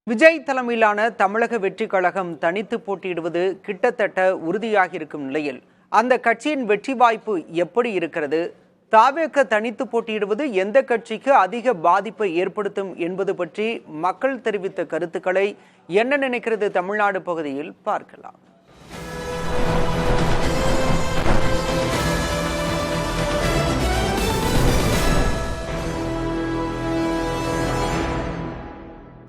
விஜய் தலைமையிலான தமிழக வெற்றிக் கழகம் தனித்து போட்டியிடுவது கிட்டத்தட்ட உறுதியாகியிருக்கும் நிலையில் அந்த கட்சியின் வெற்றி வாய்ப்பு எப்படி இருக்கிறது? தாவேக தனித்து போட்டியிடுவது எந்த கட்சிக்கு அதிக பாதிப்பை ஏற்படுத்தும் என்பது பற்றி மக்கள் தெரிவித்த கருத்துக்களை என்ன நினைக்கிறது தமிழ்நாடு பகுதியில் பார்க்கலாம்.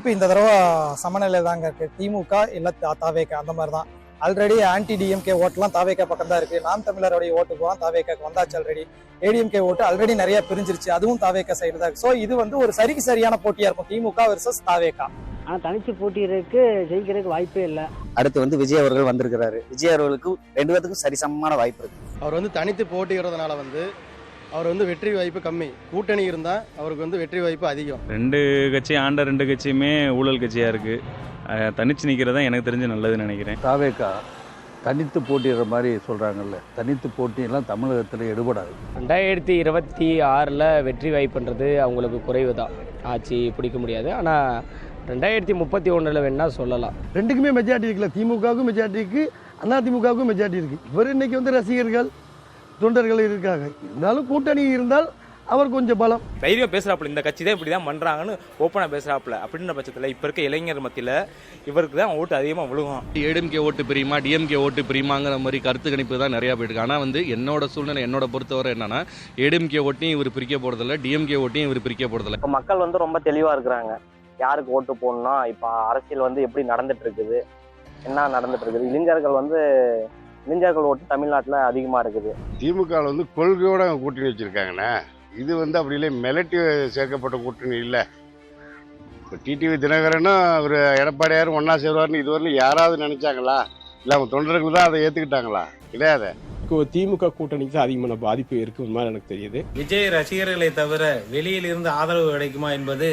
இப்போ இந்த தடவை சமநிலை தாங்க இருக்கு. திமுக இல்லை தாவேக அந்த மாதிரி தான். ஆல்ரெடி ஆன்டி டிஎம்கே ஓட்டுலாம் தாவேக பக்கம் தான் இருக்கு. நாம் தமிழருடைய ஓட்டு போகலாம் தாவேக வந்தாச்சு. ஆல்ரெடி ஏடிஎம்கே ஓட்டு ஆல்ரெடி நிறைய பிரிஞ்சிருச்சு, அதுவும் தாவேக சைடு தான் இருக்கு. ஸோ இது ஒரு சரியான போட்டியா இருக்கும், திமுக வெர்சஸ் தாவேக. ஆனால் தனிச்சு போட்டியிருக்கு ஜெயிக்கிறதுக்கு வாய்ப்பே இல்லை. அடுத்து விஜய் அவர்கள் வந்திருக்கிறாரு. விஜய் அவர்களுக்கு ரெண்டு பேருக்கும் சரிசமமான வாய்ப்பு இருக்கு. அவர் தனித்து போட்டியிடுறதுனால அவர் வெற்றி வாய்ப்பு கம்மி. கூட்டணி இருந்தா அவருக்கு வெற்றி வாய்ப்பு அதிகம். ரெண்டு கட்சி ஆண்ட ரெண்டு கட்சியுமே ஊழல் கட்சியா இருக்கு. தனிச்சு நிக்கிறதா எனக்கு தெரிஞ்சு நல்லதுன்னு நினைக்கிறேன். தாவேகா தனித்து போட்டிடுற மாதிரி சொல்றாங்கல்ல, தனித்து போட்டியெல்லாம் தமிழகத்தில் எடுபடாது. 2026 வெற்றி வாய்ப்புன்றது அவங்களுக்கு குறைவு தான். ஆட்சி பிடிக்க முடியாது. ஆனால் 2031 வேணா சொல்லலாம். ரெண்டுக்குமே மெஜாரிட்டி இருக்குல்ல. திமுகவுக்கும் மெஜாரிட்டி இருக்கு, அதிமுகவுக்கும் மெஜாரிட்டி இருக்கு. இவர் இன்னைக்கு ரசிகர்கள் தொண்டர்கள் இருக்காங்க. இருந்தாலும் கூட்டணி இருந்தால் அவர் கொஞ்சம் பலம். தைரியம் பேசுறாப்புல, இந்த கட்சி தான் இப்படி தான் பண்றாங்கன்னு ஓப்பனா பேசுறாப்புல. அப்படின்ற பட்சத்தில் இப்ப இருக்க இளைஞர் மத்தியில் இவருக்கு தான் ஓட்டு அதிகமாக விழுகும். ஏடிஎம்கே ஓட்டு பிரியுமா டிஎம்கே ஓட்டு பிரியுமாங்கிற மாதிரி கருத்து கணிப்பு தான் நிறையா போயிருக்கு. ஆனால் என்னோட சூழ்நிலை என்னோட பொறுத்தவரை என்னன்னா, ஏடிஎம்கே ஓட்டையும் இவர் பிரிக்க போறதில்ல, டிஎம்கே ஓட்டையும் இவர் பிரிக்க போறதில்ல. இப்போ மக்கள் ரொம்ப தெளிவா இருக்கிறாங்க. யாருக்கு ஓட்டு போடணும்னா இப்போ அரசியல் எப்படி நடந்துட்டு இருக்குது, என்ன நடந்துட்டு இருக்குது. இளைஞர்கள் ஓட்டு தமிழ்நாட்டில் அதிகமாக இருக்குது. திமுக கொள்கையோட கூட்டணி வச்சிருக்காங்கண்ணே. இது அப்படி இல்லை, மிரட்டி சேர்க்கப்பட்ட கூட்டணி இல்லை. இப்போ டிடிவி தினகரனும் ஒரு எடப்பாடியாரும் ஒன்றா சேருவார்னு இதுவரையிலும் யாராவது நினைச்சாங்களா? இல்லை அவங்க தொண்டர்கள் தான் அதை ஏற்றுக்கிட்டாங்களா? கிடையாது. திமுக கூட்டணிக்கு தான் அதிகமான பாதிப்பு இருக்கு மாதிரி எனக்கு தெரியுது. விஜய் ரசிகர்களை தவிர வெளியில் இருந்து ஆதரவு கிடைக்குமா என்பது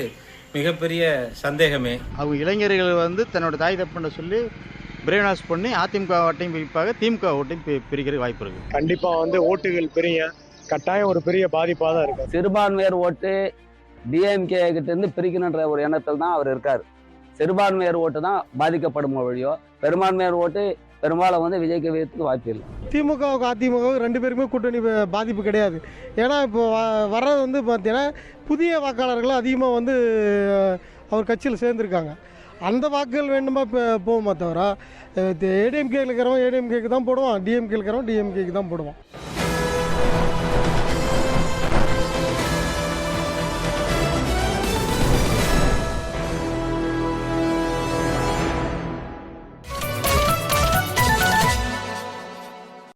மிகப்பெரிய சந்தேகமே. அவங்க இளைஞர்கள் தன்னோட தாய் தப்புன்னு சொல்லி பிரேன் வாஷ் பண்ணி அதிமுக ஓட்டையும் பிரிப்பாக, திமுக ஓட்டையும் பிரிக்கிற வாய்ப்பு இருக்கு. கண்டிப்பா ஓட்டுகள் பெரிய கட்டாயம் ஒரு பெரிய பாதிப்பாக தான் இருக்கு. சிறுபான்மையர் ஓட்டு டிஎம்கே கிட்ட இருந்து பிரிக்கணுன்ற ஒரு எண்ணத்தில் தான் அவர் இருக்காரு. சிறுபான்மையர் ஓட்டு தான் பாதிக்கப்படும் வழியோ, பெரும்பான்மையர் ஓட்டு பெரும்பாலும் விஜய்க்கு வைக்கிறதுக்கு வாய்ப்பு இல்லை. திமுகவுக்கு அதிமுகவுக்கு ரெண்டு பேருக்குமே கூட்டணி பாதிப்பு கிடையாது. ஏன்னா இப்போ வர்றது பார்த்தீங்கன்னா புதிய வாக்காளர்கள் அதிகமாக அவர் கட்சியில் சேர்ந்துருக்காங்க. அந்த வாக்குகள் வேண்டுமா போகுமா தவிர ஏடிஎம்கே இருக்கிறவன் ஏடிஎம்கேக்கு தான் போடுவான், டிஎம்கே இருக்கிறவன் டிஎம்கேக்கு தான் போடுவான்.